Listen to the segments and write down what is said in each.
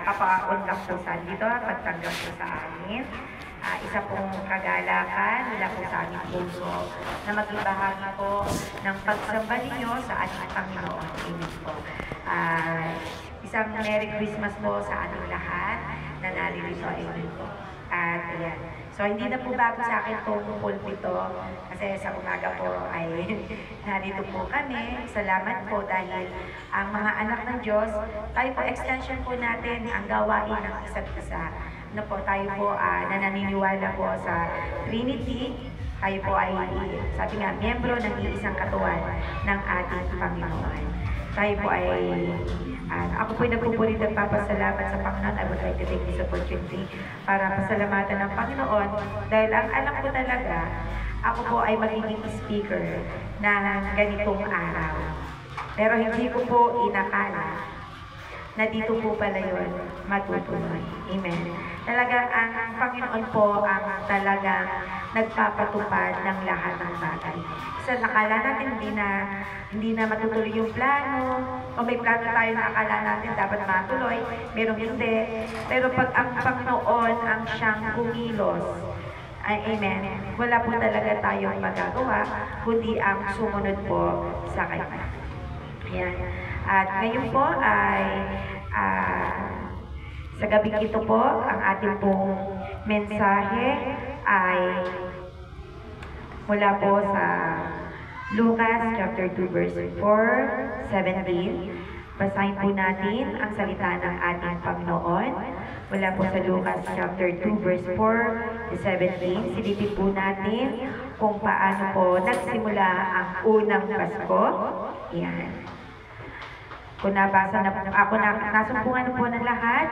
papaunlak po sa dito, pagtanggap po sa amin. Isa pong kagalakan mula po sa aming puso na maging bahagi po ng pagsamba ninyo sa ating Panginoon. Amen po. Isang Merry Christmas po sa ating lahat na naririto. Amen po. At ayan. So, hindi na po bago sa akin itong pulpito kasi sa umaga po ay narito po kami. Salamat po dahil ang mga anak ng Diyos, tayo po extension po natin ang gawain ng isa't isa. Ano po, tayo po na naniniwala po sa Trinity. Tayo po ay, sabi nga, miyembro ng iisang katawan ng ating Panginoon. Tayo po ay ako po'y nagpupuri at papasalamat sa Panginoon. I would like to take this opportunity para pasalamatan ng Panginoon dahil ang alam ko talaga, ako po ay magiging speaker na ganitong araw. Pero hindi ko po inakala na dito po pala yun matutuloy. Amen. Talagang ang Panginoon po ang talagang nagpapatupad ng lahat ng bagay. Sa nakala natin hindi na matutuloy yung plano, o may plano tayo na akala natin dapat matuloy, merong hindi. Pero pag ang Panginoon ang siyang kumilos, amen, wala po talaga tayong magagawa, kundi ang sumunod po sa Kanya. Ayan. At ngayon po ay sa gabing ito po, ang ating pong mensahe ay mula po sa Lucas chapter 2 verse 4:17. Basahin po natin ang salita ng ating Panginoon. Mula po sa Lucas chapter 2 verse 4-17. Silipin po natin kung paano po nagsimula ang unang Pasko. Yan. Kung nabasa na po, nasumpungan po ng lahat,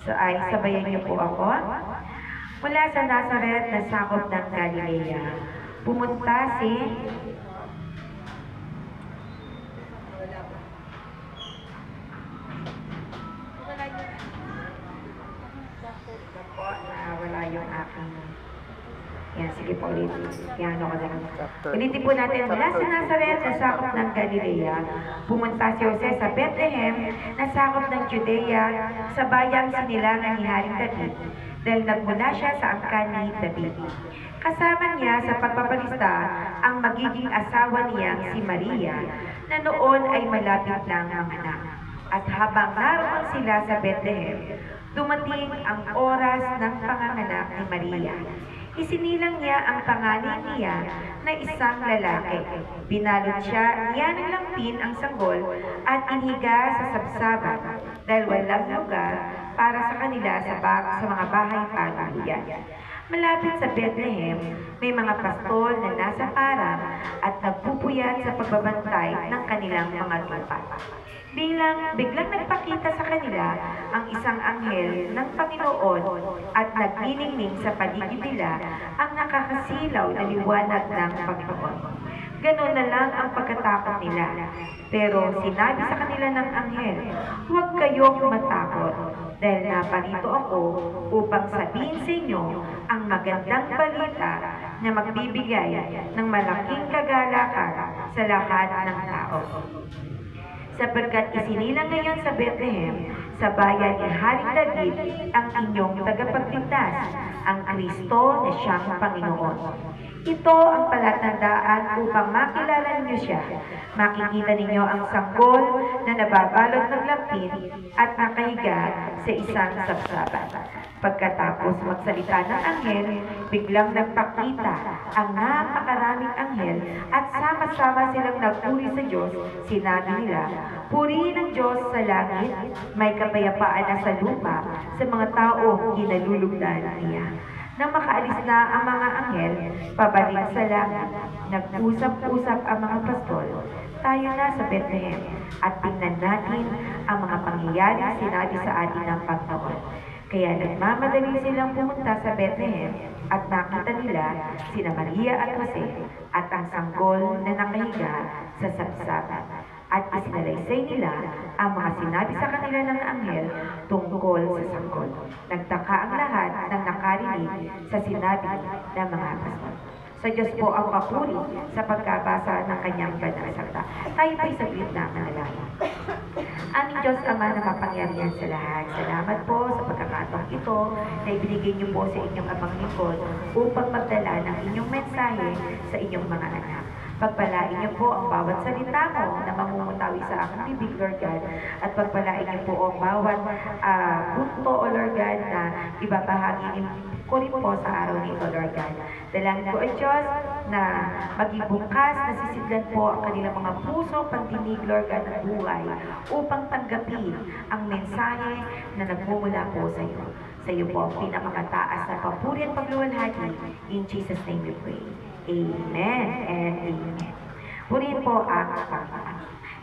so ay sabayan niyo po ako. Mula sa Nazareth na sakop ng Galilea, pumunta si wala yung aking. Yan, sige po ulit. Yan, ako lang. Ulitin po natin. Mula sa Nazareth na sakop ng Galilea, pumunta si Jose sa Bethlehem na sakop ng Judea sa bayang sinilangan ni Haring David dahil nagmula siya sa angkan ni David. Kasama niya sa pagpapalista ang magiging asawa niya si Maria na noon ay malapit lang ang anak. At habang naroon sila sa Bethlehem, dumating ang oras ng panganganak ni Maria. Isinilang niya ang panganay niya na isang lalaki. Binalot siya niya ng lampin ang sanggol at inihiga sa sabsaban dahil walang lugar para sa kanila sa mga bahay pagalian. Malapit sa Bethlehem, may mga pastol na nasa parang at nagpupuyat sa pagbabantay ng kanilang mga tupa. Biglang nagpakita sa kanila ang isang anghel ng Panginoon at nagniningning sa paligid nila ang nakakasilaw na liwanag ng Panginoon. Ganon na lang ang pagkatakot nila. Pero sinabi sa kanila ng anghel, "Huwag kayong matakot, dahil naparito ako upang sabihin sa inyo ang magandang balita na magbibigay ng malaking kagalakan sa lahat ng tao. Sapagkat isinilang ngayon sa Bethlehem, sa bayan ni Haring David, ang inyong tagapagligtas, ang Kristo na siyang Panginoon. Ito ang palatandaan upang makilala ninyo siya. Makikita ninyo ang sanggol na nababalot ng lampin at nakahiga sa isang sabsaban." Pagkatapos magsalita ng anghel, biglang nagpakita ang napakaraming anghel at sama-sama silang nagpuri sa Diyos. Sinabi nila, "Purihin ang Diyos sa langit, may kapayapaan na sa lupa sa mga tao kinalulugdan niya." Nang makaalis na ang mga anghel, pabalik sa langit, nag-usap-usap ang mga pastol. Tayo na sa Bethlehem at tingnan natin ang mga pangyayari sinabi sa atin ng Panginoon. Kaya nagmamadali silang pumunta sa Bethlehem at nakita nila sina Maria at Jose at ang sanggol na nakahiga sa sabsaban. At isinalaysay nila ang mga sinabi sa kanila ng anghel tungkol sa sanggol. Nagtaka ang lahat ng nakarinig sa sinabi ng mga pastol. Sa Diyos po ang papuri sa pagkabasa ng kanyang banal na salita. Tayo po'y saglit na manalangin. Aming Diyos Ama na mapangyarihan sa lahat, salamat po sa pagkakataong ito na ibinigay niyo po sa inyong abang lingkod upang magdala ng inyong mensahe sa inyong mga anak. Pagpalain niyo po ang bawat salita mo na mamumutawi sa aking bibig, Lord God, at pagpalain niyo po ang bawat punto, O Lord God, na ibabahagi ko rin po sa araw nito, Lord God. Dalangin ko ay Diyos na maging bukas, nasisidlan po ang kanilang mga puso, pagdinig, Lord God, ng buhay, upang tanggapin ang mensahe na nagmumula po sa iyo. Sa iyo po ang pinamakataas na papuri at pagluwalhati. In Jesus' name we pray. Amen and amen. Purihin po ang Panginoon.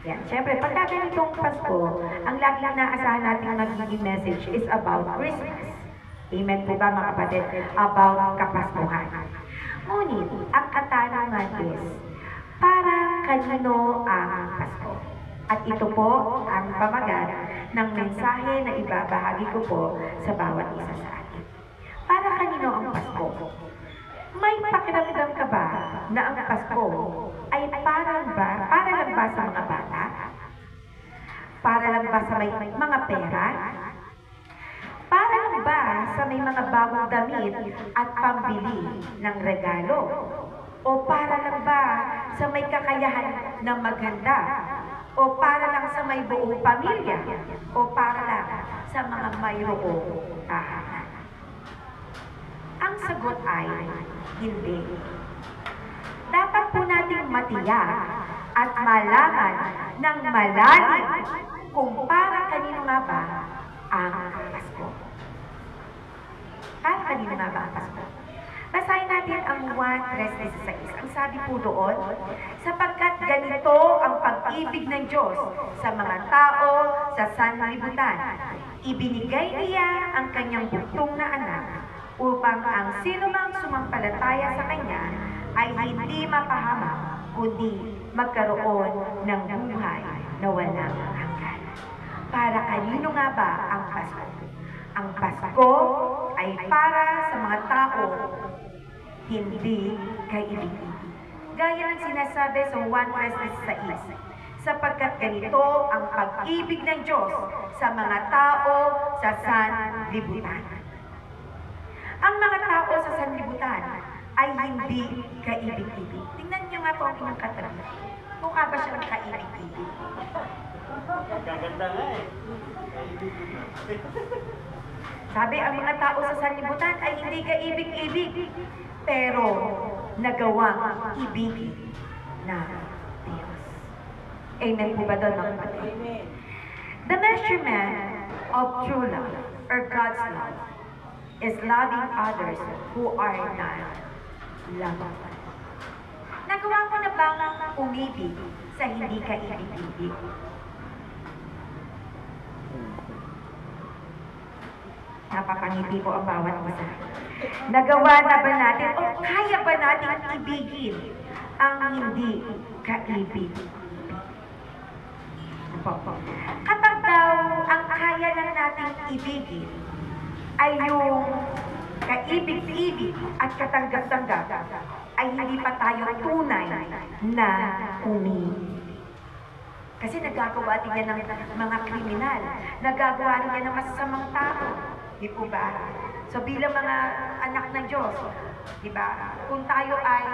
Yan. Siyempre, pagka ganitong Pasko, ang lagi na asahan natin magiging message is about Christmas. Amen po ba mga kapatid? About Kapaskuhan. Ngunit, ang katanungan is, para kanino ang Pasko? At ito po ang pamagat ng mensahe na ibabahagi ko po sa bawat isa sa atin. Para kanino ang Pasko? May pakiramdam ka ba na ang Pasko ay para lang ba sa mga bata? Para lang ba sa may mga pera? Para lang ba sa may mga bagong damit at pambili ng regalo? O para lang ba sa may kakayahan na maganda? O para lang sa may buong pamilya? O para lang sa mga mayroong tahanan? Ang sagot ay hindi. Dapat po nating matiyak at malaman ng malalim kung para kanino nga ba ang Pasko. Para kanino nga ba ang Pasko? Basahin natin ang 1:3-16. Ang sabi po doon, sapagkat ganito ang pag-ibig ng Diyos sa mga tao sa sanlibutan. Ibinigay niya ang kanyang bugtong na anak upang ang sinumang sumampalataya sa kanya ay hindi mapahamak, kundi magkaroon ng buhay na walang hanggan. Para kanino nga ba ang Pasko? Ang Pasko ay para sa mga tao hindi kaibig-ibig. Gaya ng sinasabi sa 1:6, sapagkat ganito ang pag-ibig ng Diyos sa mga tao sa sanlibutan. Ang mga tao sa sanlibutan ay hindi kaibig-ibig. Tingnan niyo nga po ang inyong katabi. Mukha ba siyang kaibig-ibig? Gaganda nga eh. Sabi, ang mga tao sa sanlibutan ay hindi kaibig-ibig, pero nagawang ibig na Diyos. Amen po ba doon, mga kapatid? The measurement of true love, or God's love, is loving others who are not loved. Nagawa ko na bang umibig sa hindi kaibig-ibig? Napapangiti po ang bawat isa. Nagawa na ba natin o kaya ba natin ibigin ang hindi kaibig? Kapag daw ang kaya lang natin ibigin ay yung kaibig-ibig at katanggap-tanggap, ay hindi pa tayo tunay na umibig. Kasi nagagawa din yan ng mga kriminal, nagagawa rin yan ng masasamang tao. Di po ba? So bilang mga anak ng Diyos, di ba? Kung tayo ay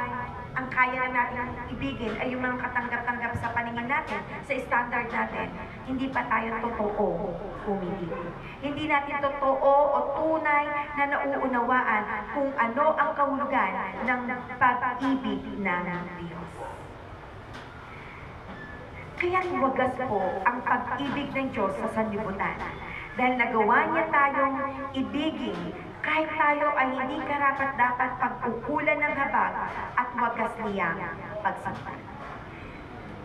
ang kaya na natin ibigin ay yung mga katanggap-tanggap sa paningin natin, sa standard natin, hindi pa tayo totoo umibig. Hindi natin totoo o tunay na nauunawaan kung ano ang kahulugan ng pag-ibig ng Diyos. Kaya wagas po ang pag-ibig ng Diyos sa sanlibutan. Dahil nagawa niya tayong ibigin kahit tayo ay hindi karapat-dapat pagkukulan ng habag at wagas niyang pagsampan.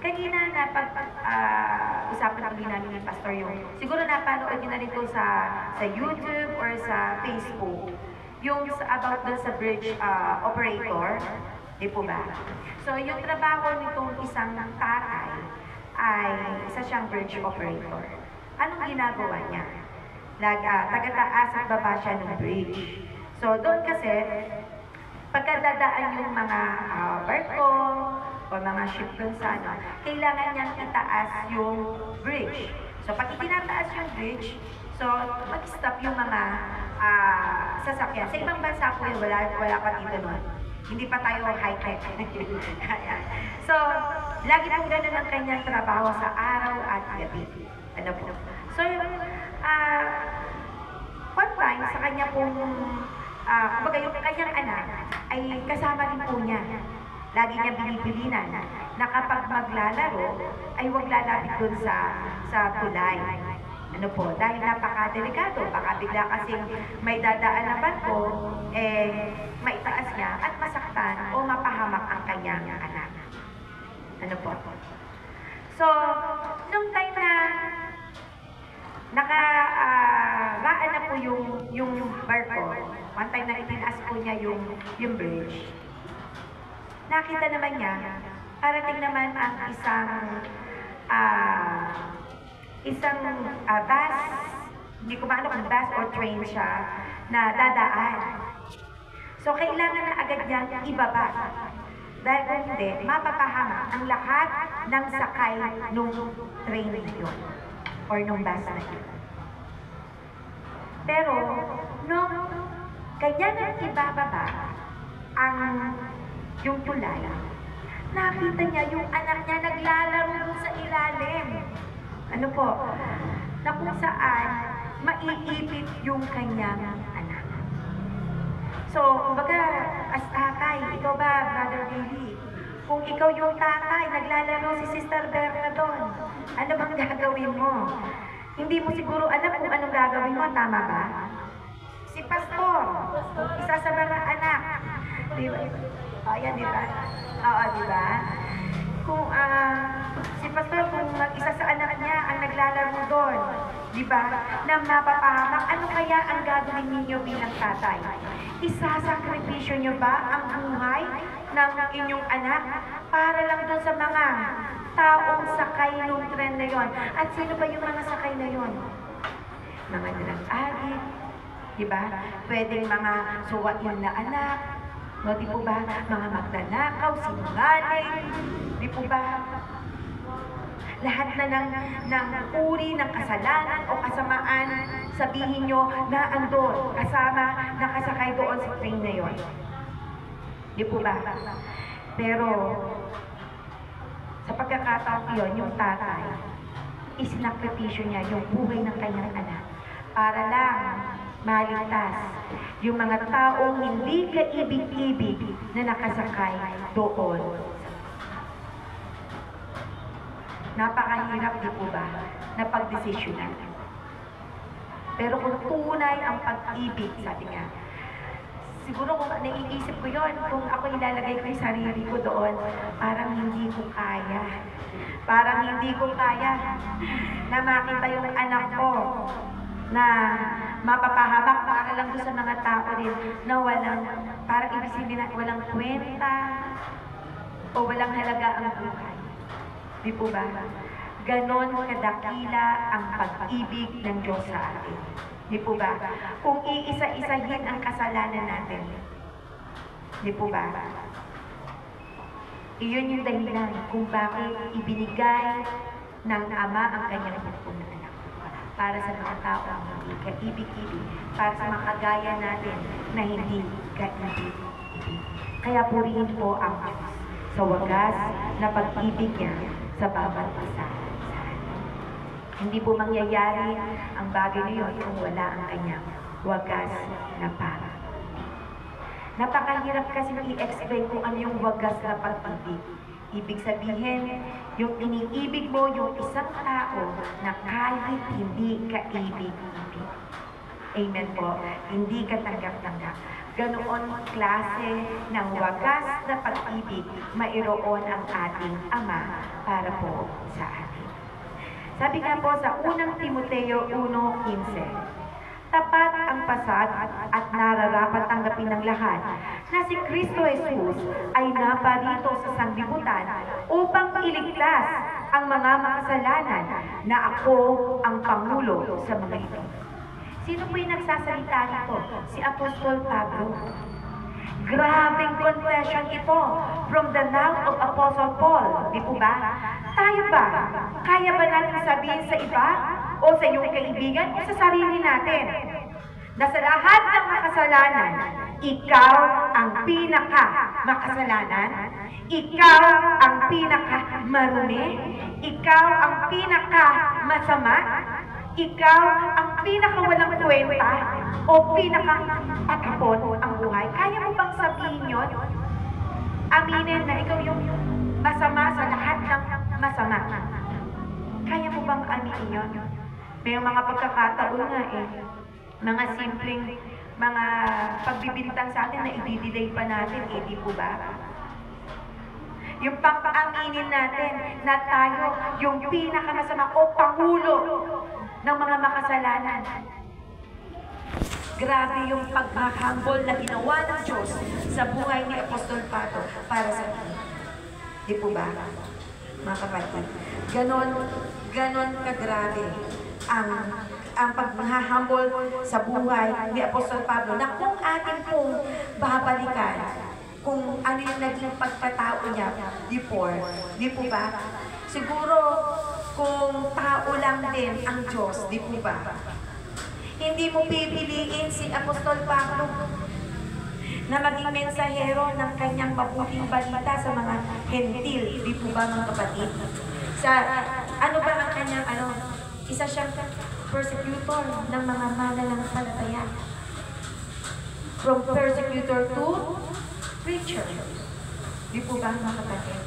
Kanina na usapan namin ni Pastor yung, siguro napanood niyo na rin sa YouTube or sa Facebook, yung about doon sa bridge operator, di po ba? So yung trabaho nitong isang tatay ay isa siyang bridge operator. Anong ginagawa niya? Taga-taas at baba siya ng bridge. So doon kasi, pagkadadaan yung mga barko o mga ship dun sa ano, kailangan niyang itaas yung bridge. So, pag itinataas yung bridge, so, mag-stop yung mga sasakyan. Sa ibang bansa po yun, wala pa dito nun. Hindi pa tayo high-tech. So, lagi pong ganun ang kanyang trabaho sa araw at gabi. Ano po? So, one time, sa kanya pong, kumbaga yung kanyang anak, ay kasama rin po niya. Lagi niya binibilinan na kapag maglalaro, ay huwag lalapit dun sa tulay. Ano po, dahil napaka-delikado, baka bigla kasing may dadaan na barko, maitaas niya at masaktan o mapahamak ang kanyang anak. Ano po? So, nung time na nakaraan na po yung barko, one time na itinaas po niya yung bridge, nakita naman niya, parating naman ang isang bus, hindi ko maano kung bus or train siya, na dadaan. So, kailangan na agad niyang ibaba. Dahil kung hindi, mapapahamak ang lahat ng sakay nung train na yun or nung bus na yun. Pero, nung kanya nang ibababa yung tulay, nakita niya yung anak niya naglalaro sa ilalim. Ano po? Na kung saan maiipit yung kanyang anak. So, kumbaga, as tatay, ikaw ba, Brother Billy? Kung ikaw yung tatay, naglalaro si Sister Berna doon, ano bang gagawin mo? Hindi mo siguro alam kung anong gagawin mo, tama ba? Si Pastor, isa sa mga anak. Diba? Ayan, diba? Oo, diba? Kung si Pastor, kung isa sa anak niya ang naglalaro doon, di ba, na mapapahamak, ano kaya ang gagawin ninyo bilang tatay? Isasakripisyo nyo ba ang buhay ng inyong anak para lang doon sa mga taong sakay ng tren na yon? At sino ba yung mga sakay na yon? Mga nilang-agit, di ba? Pwedeng mga suwain na anak, no, di po ba? Mga magnanakaw, sinungaling, di po ba? Lahat na ng uri ng kasalanan o kasamaan, sabihin nyo na andun, kasama, nakasakay doon sa train na yon. Di po ba? Pero, sa pagkakataon yun, yung tatay, isinakripisyo niya yung buhay ng kanyang anak para lang maligtas yung mga taong hindi kaibig-ibig na nakasakay doon. Napakahirap, di po ba, na pagdesisyonan. Pero kung tunay ang pag-ibig, sabi nga, siguro kung naiisip ko yon, kung ako ilalagay ko yung sarili ko doon, parang hindi ko kaya. Parang hindi ko kaya na makita yung anak ko na mapapahamak para lang doon sa mga tao rin na walang, parang ibig sabihin na walang kwenta o walang halaga ang buhay. Di po ba? Ganon kadakila ang pag-ibig ng Diyos sa atin. Di po ba? Kung iisa-isahin ang kasalanan natin. Di po ba? Iyon yung dahilan kung bakit ibinigay ng Ama ang kanyang bukong na anak. Para sa mga tao ang hindi kaibig-ibig. Para sa mga kagaya natin na hindi kaibig-ibig. Kaya purihin po ang Diyos sa wagas na pag-ibig niya sa bawat isa. Hindi po mangyayari ang bagay na yun kung wala ang kanyang wagas na para. Napakahirap kasi i-explain kung ano yung wagas na pag-ibig. Ibig sabihin, yung iniibig mo yung isang tao na kahit hindi kaibig-ibig. Amen po. Hindi ka tanggap-tanggap. Ganoon klase ng wagas na pag-ibig mayroon ang ating Ama para po sa atin. Sabi nga po sa unang Timoteo 1:15, tapat ang pasad at nararapat tanggapin ng lahat na si Kristo Jesus ay naparito sa sanglibutan upang iligtas ang mga makasalanan na ako ang pangulo sa mga ito. Sino po yung nagsasalita nito? Si Apostol Pablo. Grabing confession ito from the mouth of Apostle Paul. Di po ba? Tayo ba? Kaya ba natin sabihin sa iba o sa iyong kaibigan o sa sarili natin na sa lahat ng makasalanan, ikaw ang pinaka-makasalanan, ikaw ang pinaka-marumi, ikaw ang pinaka-masama, ikaw ang pinaka-walang kwenta o pinaka-patapon ang buhay? Kaya mo bang sabihin yun? Aminin na ikaw yung masama sa lahat ng masama. Kaya mo bang aminin yun? May mga pagkakataon nga mga simpleng mga pagbibintang sa atin na i-delay pa natin, di po ba? Yung pang-aminin natin na tayo yung pinakamasama o pangulo ng mga makasalanan. Grabe yung pag-humble na ginawa ng Diyos sa buhay ni Apostol Pablo para sa atin. Di po ba, mga kapatid? Ganon kagrabe ang pag-humble sa buhay ni Apostol Pablo na kung atin pong babalikan kung ano yung naging pagkatao niya before, di po ba? Siguro kung tao lang din ang Diyos, di po ba? Hindi mo pipiliin si Apostol Pablo na maging mensahero ng kanyang mabuting balita sa mga hentil, di po ba mga kapatid? Sa ano ba ang kanyang isa siyang persecutor ng mga mananampalataya. From persecutor to preacher. Di po ba mga kapatid?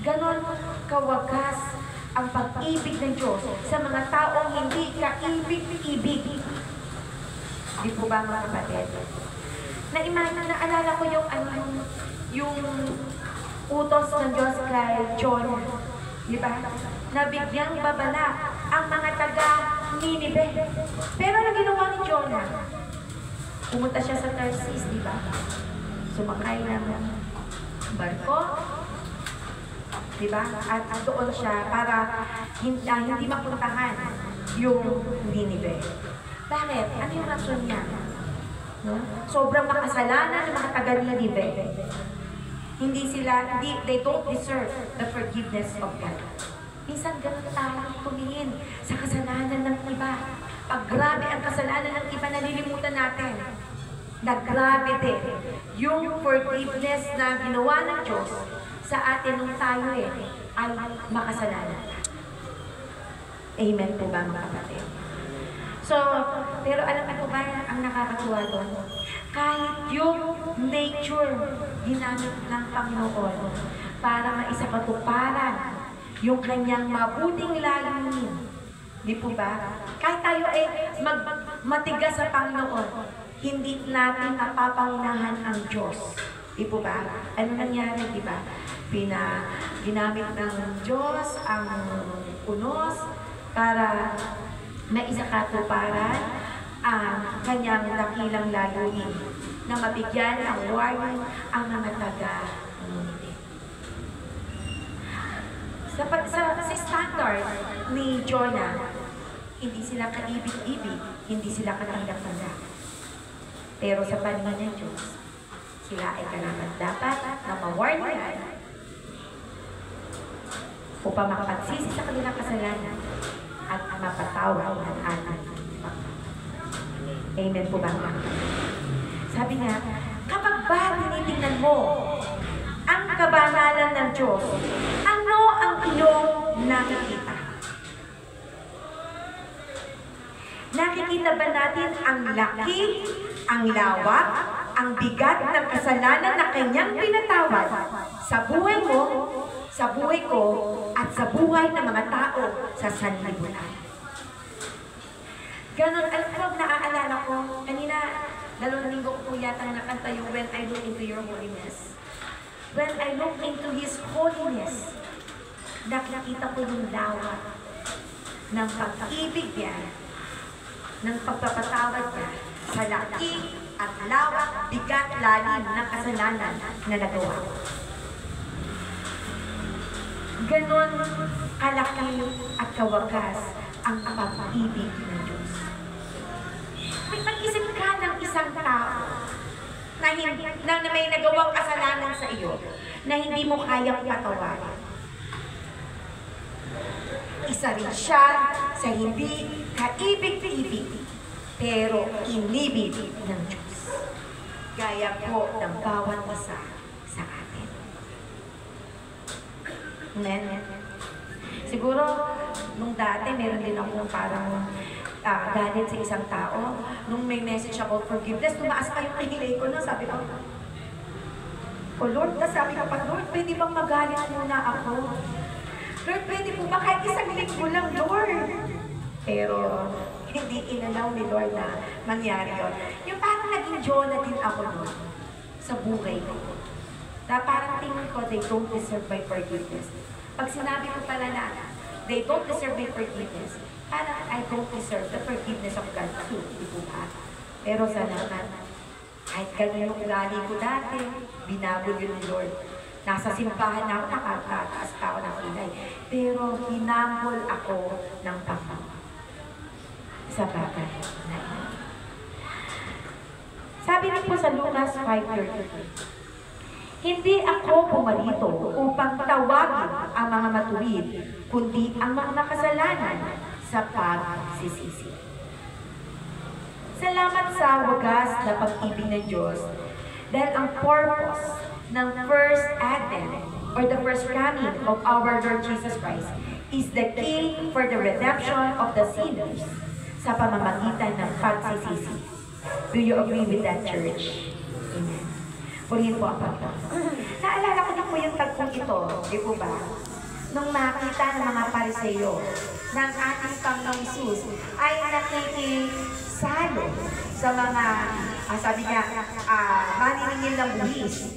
Ganon kawagas ang pag-ibig ng Diyos sa mga taong hindi kaibig-ibig. Di po ba mga kapatid? Naalala ko yung utos ng Diyos kay Jonah. Di ba? Nabigyang babala ang mga taga-Ninive. Pero ano ginawa ni Jonah? Pumunta siya sa Tarsis, di ba? Sumakay ng barko. Di ba? At doon siya para hindi mapuntahan yung Ninive. Bakit? Ano yung rason niya? No? Sobrang makasalanan ng mga taga-Ninive. They don't deserve the forgiveness of God. Minsan ganun tayo tumingin sa kasalanan ng iba. Pag grabe ang kasalanan ng iba, nalilimutan natin na grabe din yung forgiveness na ginawa ng Diyos sa atin nung tayo ay makasalanan. Amen po ba mga kapatid? So, pero alam mo ba ang nakakatuwa doon? Kahit yung nature ginamit ng Panginoon para maisapatuparan yung kanyang mabuting layunin. Di po ba? Kahit tayo ay matigas sa Panginoon, hindi natin napapangunahan ang Diyos. Di po ba? Ano nangyari, di ba? Ginamit ng Diyos ang unos para maisakatuparan ang kanyang dakilang layunin na mabigyan ng warning ang mga taga-Ninive. Sa standard ni Jonah, hindi sila kaibig-ibig, hindi sila kananggap-tanggap. Pero sa paningin ng Diyos, sila ay karapat-dapat na ma-warning upang makapagsisi sa kanilang kasalanan at mapatawad ang ating. Amen po ba? Sabi nga, kapag ba tinitingnan mo ang kabanalan ng Diyos, ano ang iyong nakikita? Nakikita ba natin ang laki, ang lawak, ang bigat ng kasalanan na kanyang pinatawad sa buhay mo, sa buhay ko, at sa buhay ng mga tao sa sanlibutan? Ganon, alam ko, naaalala ko, kanina, 2 linggo ko yata nakanta yung When I Look Into Your Holiness. When I look into His holiness, nakikita ko yung lawak ng pag-ibig niya, ng pagpapatawad niya sa laki at lawak, bigat, lalim ng kasalanan na nagawa. Ganon kalaki at kawagas ang pag-ibig ng Diyos. May mag-isip ka ng isang tao na may nagawang kasalanan sa iyo na hindi mo kayang patawarin. Isa rin siya sa hindi kaibig-ibig, pero inibig ng Diyos. Gaya po ng bawat isa sa atin. Amen. Siguro, nung dati, meron din akong parang galit sa isang tao. Nung may message ako, forgiveness, tumaas pa yung kilay ko. No? Sabi ko, oh Lord, sabi ko pa, Lord, pwede bang magalit muna ako? Lord, pwede po ba kahit isang linggo lang, Lord? Pero, hindi inalaw ni Lord na mangyari yun. Yung parang naging Jonah din ako nun sa buhay ko. Na parang tingin ko, they don't deserve my forgiveness. Pag sinabi ko pala na, they don't deserve my forgiveness, parang I don't deserve the forgiveness of God too, di po ba? Pero salamat, kahit ganun yung ugali ko dati, binago yun ni Lord. Nasa simbahan na ako, nakataas pa ako ng kilay. Pero hinambol ako ng Panginoon. Sa bagay na ito. Sabi rin po sa Lucas 5:33, hindi ako pumarito upang tawagin ang mga matuwid, kundi ang mga makasalanan sa pagsisisi. Salamat sa wagas na pag-ibig ng Diyos dahil ang purpose ng first advent or the first coming of our Lord Jesus Christ is the key for the redemption of the sinners sa pamamagitan ng pagsisisi. Do you agree with that, church? Amen. Purihin po ang Panginoon. Naalala ko na po yung tagpong ito, di po ba? Nung makita ng mga Pariseo ng ating Panginoong Hesus ay nakikisalo sa mga, sabi niya, maniningil ng buwis.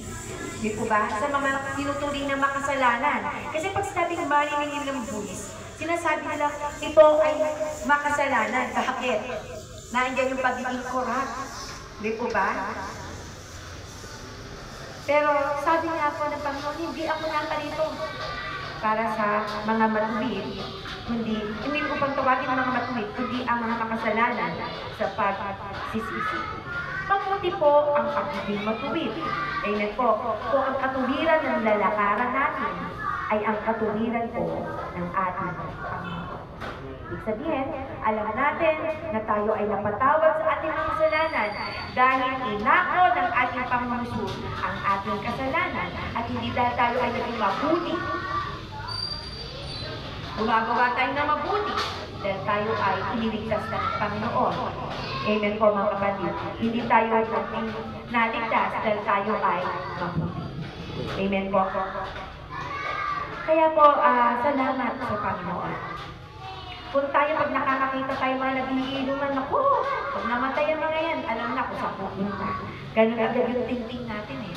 Di po ba? Sa mga tinuturing ng makasalanan. Kasi pag sinabing maniningil ng buwis, sinasabi nila, ito ay makasalanan. Bakit? Nandiyan yung pagiging corrupt. Di po ba? Pero sabi niya ako ng Panginoon, hindi ako naparito para sa mga matuwid. Hindi ko pang tawagin ang mga matuwid, kundi ang mga makasalanan sa pagsisisi. Mabuti po ang pagiging matuwid. Amen po. Kung ang katuwiran ng lalakaran natin ay ang katuwiran po ng ating Panginoon. Ibig sabihin, alam natin na tayo ay napatawad sa ating mga kasalanan dahil inako ng ating Panginoon Hesus ang ating kasalanan at hindi dahil tayo ay naging mabuti. Gumagawa tayo na mabuti dahil tayo ay iniligtas ng Panginoon. Amen po mga kapatid. Hindi tayo ay naging naligtas dahil tayo ay mabuti. Amen po. Kaya po, salamat sa Panginoon. Kung tayo, pag nakakakita tayo mga nagiinuman, naku, pag namatay ang mga yan, alam na kung saan pupunta. Ganun agad yung thinking natin eh.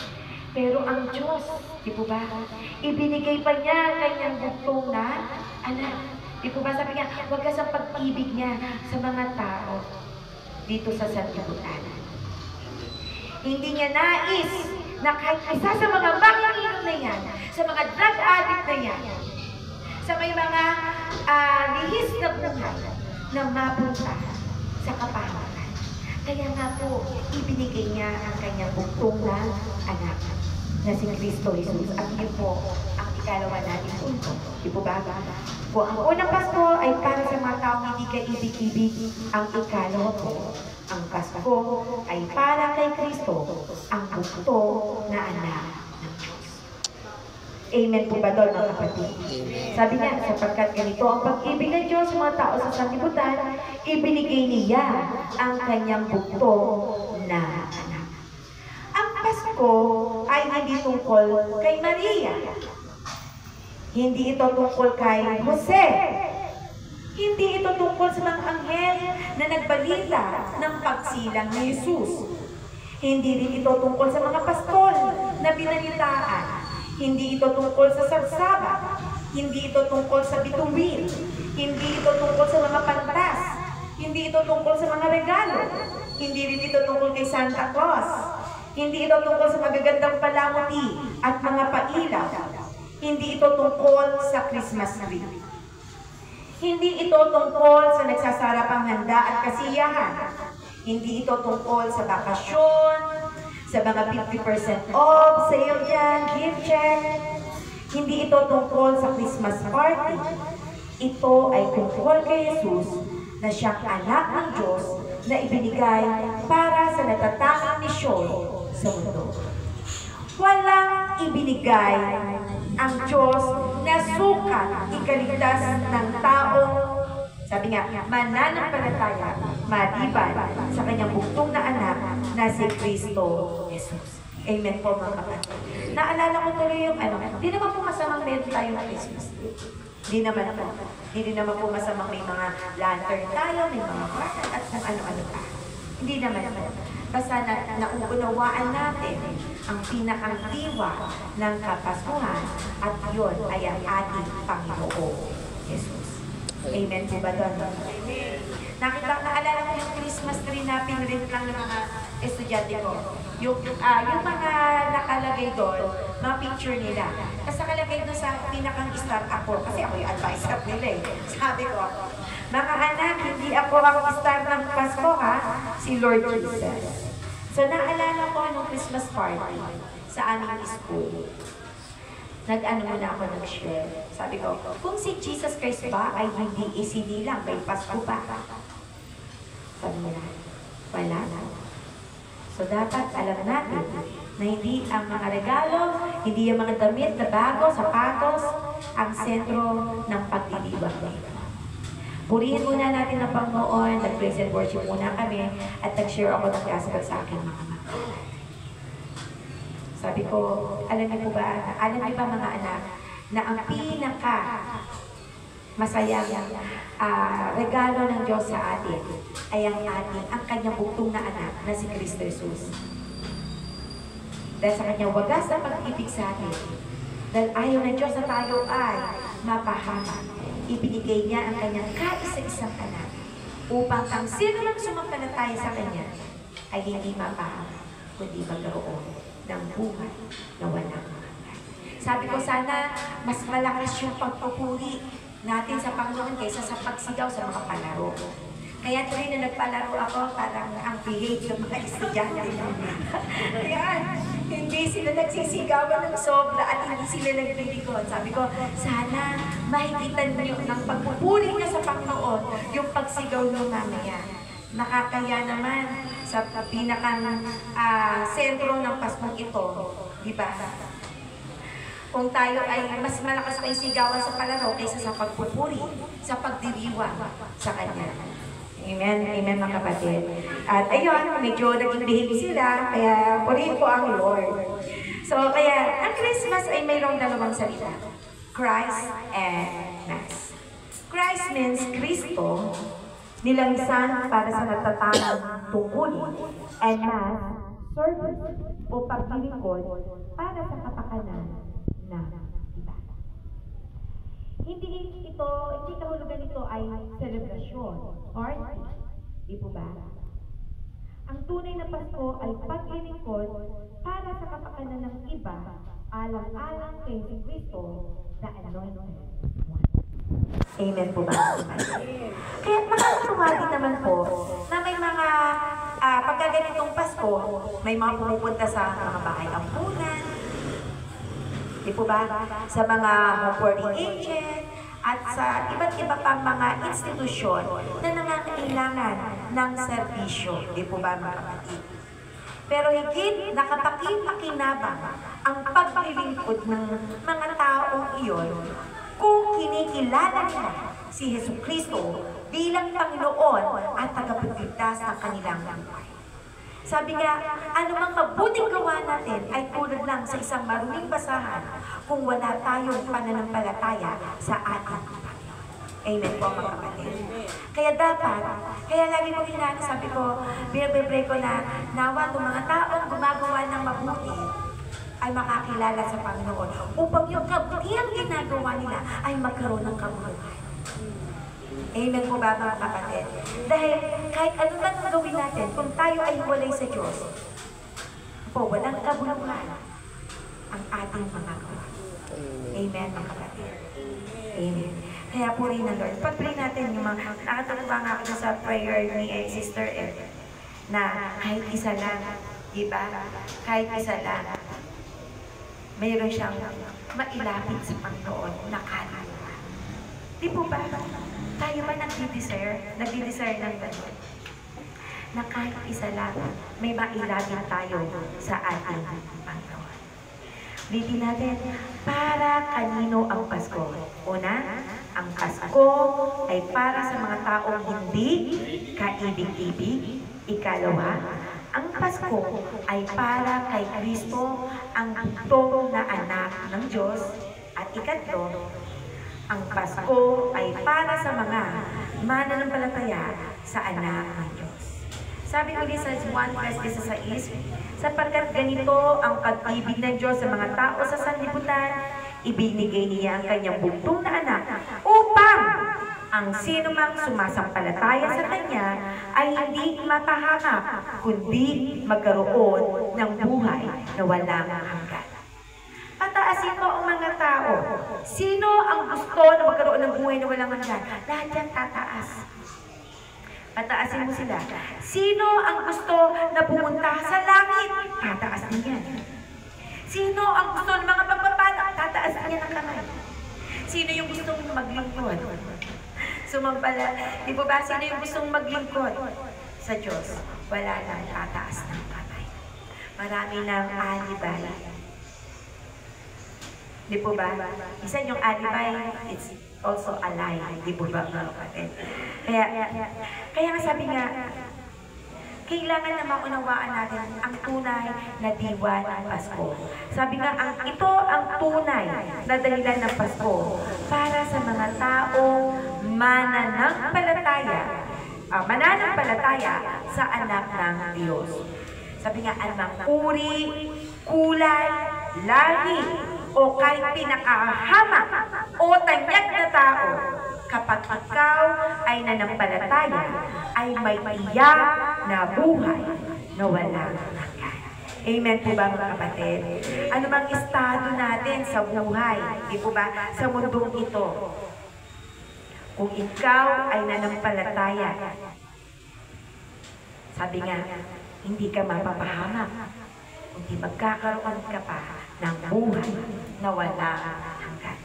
Pero ang Diyos, di po ba, ibinigay pa niya kanyang bugtong na anak. Di po ba, sabi niya, wagas ang pag-ibig niya sa mga tao dito sa sanlibutan. Hindi niya nais na kahit isa sa mga manginginom na yan, sa mga drug addict na yan, sa may mga lihis na buhay na mapunta sa kapahamakan. Kaya nga po, ibinigay niya ang kanyang bugtong na anak na si Kristo Jesus. At yun po ang ikalawa natin punto. Di po ba? Po, ang unang Pasko ay para sa mga taong hindi kaibig-ibig. Ang ikalawa po, ang Pasko ay para kay Kristo, ang bugtong na anak ng Diyos. Amen po ba doon, mga kapatid? Sabi niya, sapagkat ganito ang pag-ibig ng Diyos sa mga tao sa sanlibutan, ibinigay niya ang kanyang bugtong na anak. Ang Pasko ay hindi tungkol kay Maria. Hindi ito tungkol kay Jose. Hindi ito tungkol sa mga anghel na nagbalita ng pagsilang ni Jesus. Hindi rin ito tungkol sa mga pastol na binalitaan. Hindi ito tungkol sa sarsaba. Hindi ito tungkol sa bituin. Hindi ito tungkol sa mga pantas. Hindi ito tungkol sa mga regalo. Hindi rin ito tungkol kay Santa Claus. Hindi ito tungkol sa magagandang palamuti at mga pailaw. Hindi ito tungkol sa Christmas tree. Hindi ito tungkol sa nagsasarapang handa at kasiyahan. Hindi ito tungkol sa bakasyon, Sa mga 50% off, sale dyan, gift check. Hindi ito tungkol sa Christmas party. Ito ay tungkol kay Jesus na siyang anak ng Diyos na ibinigay para sa natatanging misyon sa mundo. Walang ibinigay ang Diyos na sukat ikaligtas ng taong, sabi nga, mananampalataya, maliban sa kanyang buktong na anak na si Kristo Jesus. Amen po mga kapatid. Naalala ko tuloy yung di naman po masamang meron tayong Christmas. Di naman po. Hindi naman po masamang may mga lantern tayo, may mga bata at kung ano-ano pa. Hindi naman po. Basta nauunawaan natin ang pinakang diwa ng Kapaskuhan at yun ay ang ating Panginoon, Jesus. Amen po ba doon? Naalala ko yung Christmas tree na pinrint lang ng mga estudyante ko. Yung mga nakalagay doon, mga picture nila. Tapos nakalagay doon sa pinakang star ako, kasi ako yung advisor nila eh. Sabi ko, mga anak, hindi ako ang star ng Pasko ha, si Lord Jesus. So naalala ko nung Christmas party sa aming school. Nag-ano muna ako nag-share. Sabi ko, kung si Jesus Christ ba ay hindi isinilang, may Pasko pa. Sabi nila, wala na. So dapat alam natin na hindi ang mga regalo, hindi ang mga damit na bago, sapatos, ang sentro ng pagdiriwang nito. Purihin muna natin ang Panginoon, nag-praise and worship muna kami, at nag-share ako ng gospel sa aking mga anak. Sabi ko, alam niyo ba mga anak, na ang pinaka masayang regalo ng Diyos sa atin ay ang kanyang buktong na anak na si Kristo Jesus. Dahil sa kanyang wagas na pag-ibig sa atin, dahil ayaw ng Diyos na tayo ay mapahamak, ibinigay niya ang kanyang kaisa-isang anak upang ang sino mang sumampalataya sa kanya ay hindi mapahamak, kundi magkaroon ng buhay na walang hanggan. Sabi ko sana mas malakas yung pagpupuri natin sa Panginoon kaysa sa pagsigaw sa mga palaro. Kaya tuloy na nagpalaro ako, parang ang behave ng mga estudyante. Ayan, hindi sila nagsisigawan ng sobra at hindi sila nagbibigon. Sabi ko, sana mahigitan niyo ng pagpupuri niya sa Panginoon yung pagsigaw ng mamaya. Nakakaya naman sa pinakang sentro ng Paskong ito, di ba? Kung tayo ay mas malakas tayong sigawan sa palaro kaysa sa pagpupuri, sa pagdiriwang sa Kanya. Amen, amen mga kapatid. At ayun, medyo naging behave sila, kaya purihin ko ang Lord. So, kaya ang Christmas ay mayroong dalawang salita. Christ and Mass. Christ means Kristo, nilangisan para sa natatanang tungkulin, and Mass, service o paglilingkod para sa kapakanan na iba. Hindi kahulugan ito ay selebrasyon or di po ba? Ang tunay na Pasko ay paglilingkod para sa kapakanan ng iba alang-alang kay Kristo na anointed one. Amen po ba? Kaya makakatuwa din naman po na may mga pagkaganitong Pasko, may mga pumupunta sa mga bahay ampunan, di po ba? Sa mga homeworking agent, at sa iba't iba pang mga institusyon na nangangailangan ng serbisyo, di po ba mga kapatid? Pero higit nakapakipakinabang ang paglilingkod ng mga taong iyon kung kinikilala nila si Jesucristo bilang Panginoon at tagapagligtas ng kanilang buhay. Sabi nga, anumang mabuting gawa natin ay tulad lang sa isang maruming basahan kung wala tayong pananampalataya sa ating Panginoon. Amen po mga kapatid. Kaya lagi ko sabi ko, binabibray ko na nawa itong mga taong gumagawa ng mabuti ay makakilala sa Panginoon upang yung kabutihan ginagawa nila ay magkaroon ng kabuluhan. Amen po ba mga kapatid? Dahil kahit ano man ang gawin natin, kung tayo ay walay sa Diyos, po, walang kabuluhan ang ating mga gawa. Amen mga kapatid. Amen. Kaya puri na Lord. Pag-pray natin yung mga, nakatulungan nga ako sa prayer ni Sister Ed, na kahit isa lang, Diba? Kahit isa lang, mayroon siyang mailapit sa Panginoon na kaluluwa. Di po ba? Tayo ba nagdi-desire? Nagdi-desire ng gano'n? Na kahit isa lang, may mailapit tayo sa ating Panginoon. Ulitin natin, para kanino ang Pasko? Una, ang Pasko ay para sa mga taong hindi kaibig-ibig. Ikalawa, ang Pasko ay para kay Kristo, ang bugtong na anak ng Diyos. At ikatlo, ang Pasko ay para sa mga mananampalataya sa anak ng Diyos. Sabi ulit sa Juan 3:16, sapagkat ganito ang pag-ibig ng Diyos sa mga tao sa sanlibutan, ibinigay niya ang kanyang bugtong na anak upang ang sino mang sumasampalataya sa Kanya ay hindi mapahamak, kundi magkaroon ng buhay na walang hanggan. Pataasin mo ang mga tao. Sino ang gusto na magkaroon ng buhay na walang hanggan? Lahat yan tataas. Pataasin mo sila. Sino ang gusto na pumunta sa langit? Tataas din yan. Sino ang gusto ng mga pagpapala? Tataas din yan ang kamay. Sino yung gustong maglingkod? Sumampala, di ba sino yung gustong maglingkod sa Diyos? Wala nang tataas ng kamay. Marami nang alibay. Di po ba? Isa yung alibay, it's also a lie. Di po ba mga kapatid? Kaya nga sabi nga, kailangan na maunawaan natin ang tunay na diwa ng Pasko. Sabi nga, ito ang tunay na dahilan ng Pasko para sa mga taong mananampalataya sa anak ng Diyos. Sabi nga, anumang uri, kulay, lahi, o kahit pinakahamak o tanyag na tao, kapag ikaw ay nanampalataya, ay may tiyak na buhay na walang hanggan. Amen po ba mga kapatid? Ano bang estado natin sa buhay? Di po ba? Sa mundong ito. Kung ikaw ay nanampalataya, sabi nga, hindi ka mapapahamak, kundi magkakaroon ka pa ng buhay na walang hanggan.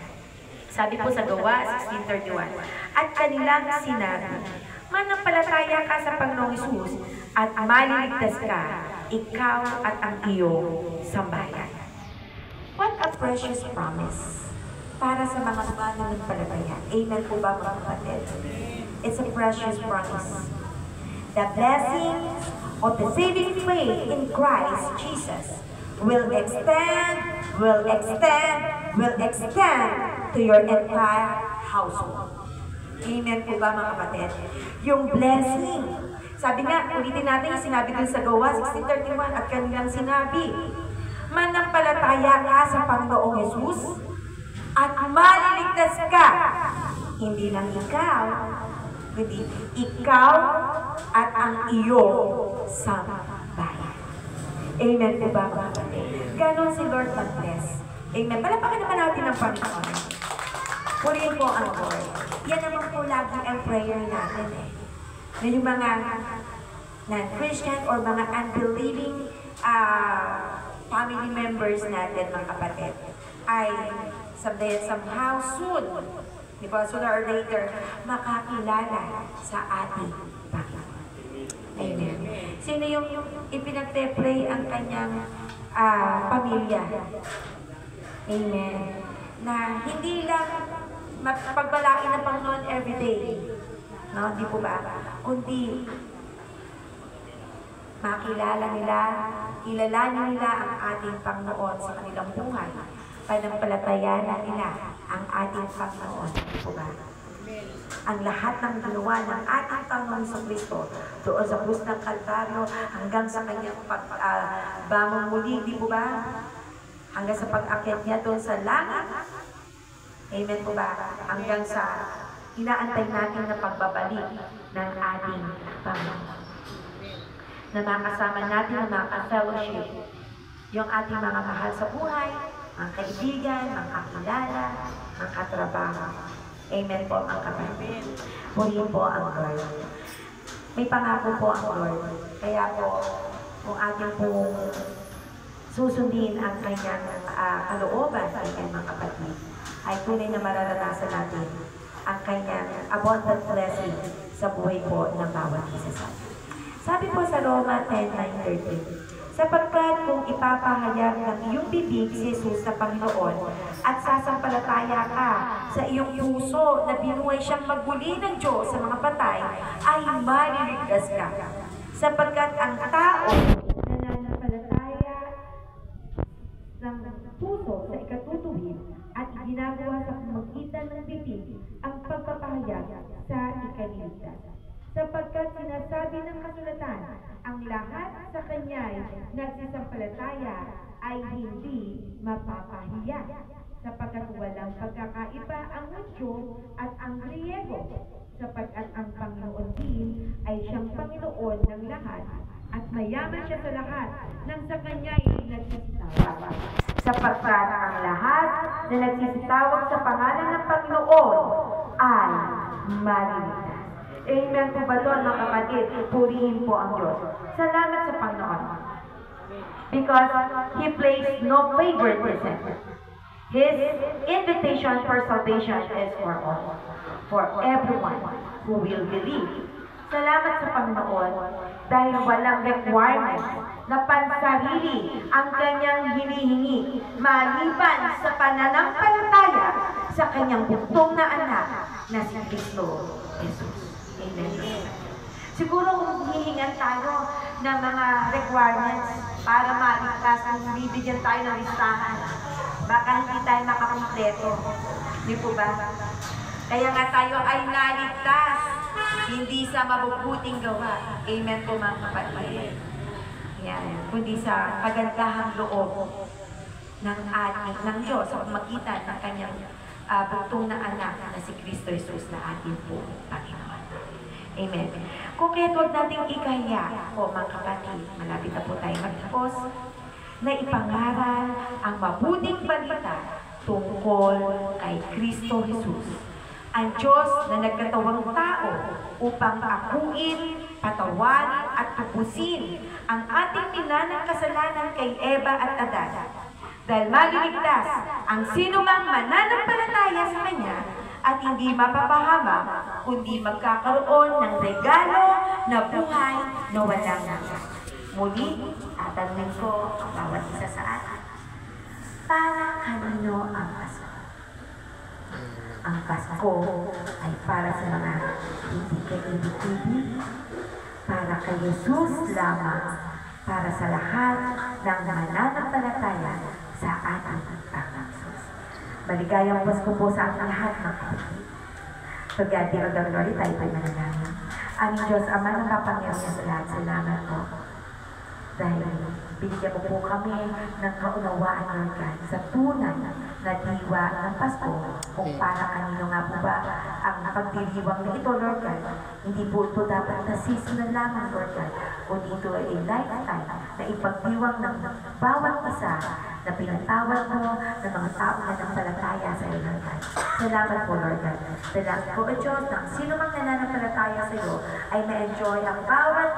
Sabi po sa Gawa 16:31, at kanilang sinabi, manampalataya ka sa Panginoong Hesus at maliligtas ka, ikaw at ang iyong sambahayan. What a precious promise para sa mga mananampalataya. Amen po ba mga kapatid? It's a precious promise. The blessings of the saving faith in Christ Jesus will extend to your entire household. Amen po ba mga kapatid? Yung blessing. Sabi nga, ulitin natin yung sinabi dun sa Gawa 16:31 at kanilang sinabi, manampalataya ka sa Panginoong Hesus at maliligtas ka. Hindi lang ikaw, kundi ikaw at ang iyong sambahayan. Amen po ba mga kapatid? Ganon si Lord mag-bless. Amen. Palapakan naman natin ang Panginoon. Purihin po ang Lord. Yan naman po lagi ang prayer natin eh. Na yung mga non-Christian or mga unbelieving family members natin, mga kapatid, ay somehow soon, di ba, sooner or later, makakilala sa ating Panginoon. Amen. Sino yung ipinagpe-pray ang kanyang pamilya? Amen. Na hindi lang pagbalain ng Panginoon everyday. No, hindi po ba? Kundi makilala nila, kilalanin nila ang ating Panginoon sa kanilang buhay. Panampalatayanan nila ang ating Panginoon. Hindi po ba? Ang lahat ng ginawa ng ating Panginoon sa Kristo doon sa krus ng Kalbaryo hanggang sa kanyang bangon muli, di po ba? Hanggang sa pag-akyat niya doon sa langit. Amen po ba? Hanggang sa inaantay natin na pagbabalik ng ating Panginoon. Na makasama natin na maka-fellowship yung ating mga mahal sa buhay, mga kaibigan, mga kakilala, mga katrabaho. Amen po ang kapatid. Purihin po ang Lord. May pangako po ang Lord. Kaya po, kung atin pong susundin ang kanyang kalooban, kanyang mga kapatid, ay tunay na mararanasan natin ang kanyang abundant blessing sa buhay po ng bawat isa sa atin. Sabi po sa Roma 10:9-13, sapagkat kung ipapahayag ng iyong bibig si Jesus na Panginoon at sasampalataya ka sa iyong puso na binuhay siyang magmuli ng Diyos sa mga patay, ay maliligtas ka. Sapagkat ang tao na nananampalataya ng puso sa ikatutuwid at ginagawa sa pamagitan ng bibig ang pagpapahayag sa ikaliligtas. Sapagkat sinasabi ng kasulatan, ang lahat sa kanya'y nagsisampalataya ay hindi mapapahiya. Sapagkat walang pagkakaiba ang Hudyo at ang Griego, sapagkat ang Panginoon din ay siyang Panginoon ng lahat at mayaman siya sa lahat nang sa kanya'y nagsisitawag. Sapagkat ang lahat na nagsisitawag sa pangalan ng Panginoon ay maliligtas. Amen po ba doon, mga kapatid? Purihin po ang Diyos. Salamat sa Panginoon. Because He plays no favoritism. His invitation for salvation is for all. For everyone who will believe. Salamat sa Panginoon dahil walang requirement na pansarili ang kanyang hinihingi maliban sa pananampalataya sa kanyang bugtong na anak na si Kristo Jesus. Amen. Siguro kung hihingan tayo ng mga requirements para maligtas, kung bibigyan tayo ng listahan, baka hindi tayo makakumpleto. Di po ba? Kaya nga tayo ay naligtas, hindi sa mabubuting gawa. Amen po mga kapatid. Yan. Kundi sa kagandahang loob ng Diyos sa pagmagitan ng kanyang bugtong na anak na si Kristo Jesus na atin po, Panginoon. Amen. Kung kaya't huwag nating ikaya po mga kapatid, malapit na po tayo magtapos, na ipangaral ang mabuting balita tungkol kay Kristo Jesus. Ang Diyos na nagkatawang tao upang akuin, patawarin at tubusin ang ating minanang kasalanan kay Eva at Adan. Dahil maliligtas ang sinumang mananampalataya sa Kanya at hindi mapapahama, kundi magkakaroon ng regalo na buhay na walang hanggan. Muli, tatanungin ko ang bawat isa sa atin. Para kanino ang Pasko? Ang Pasko ay para sa mga hindi kaibig-ibig, para kay Jesus lamang, para sa lahat ng mananampalataya sa ating Panginoon. Maligayang Pasko po sa ating lahat, mga kapatid. Pagkati o glory, tayo po'y manalangin. Aming Diyos, Ama ng kapangyarihan sa lahat, salamat po. Dahil binigyan mo po kami ng kaunawaan, Lord God, sa tunay na diwa ng Pasko, kung para kanino nga po ba ang pagdiriwang na ito, Lord God. Hindi po ito dapat na season lamang, Lord God, kundi ito ay a lifetime na ipagdiwang ng bawat isa na pinatawad mo ng mga tao na nanampalataya sa iyo, Lord God. Salamat po, Lord God. Salamat po, O Diyos, na sino mang nananampalataya sa iyo ay ma-enjoy ang bawat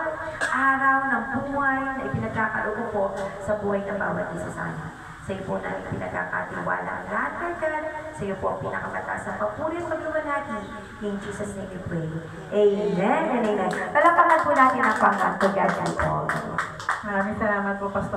araw ng buhay na ipinagkakaroon po sa buhay ng bawat isa sa amin. Sa iyo po na ipinagkakatiwala ang lahat, Lord God. Sa iyo po ang pinakamataas ng papuri at pagluwalhati. In Jesus' name we pray. Amen and amen. Palakpakan po natin ang Panginoon. To God be all. Maraming salamat po, Pastor.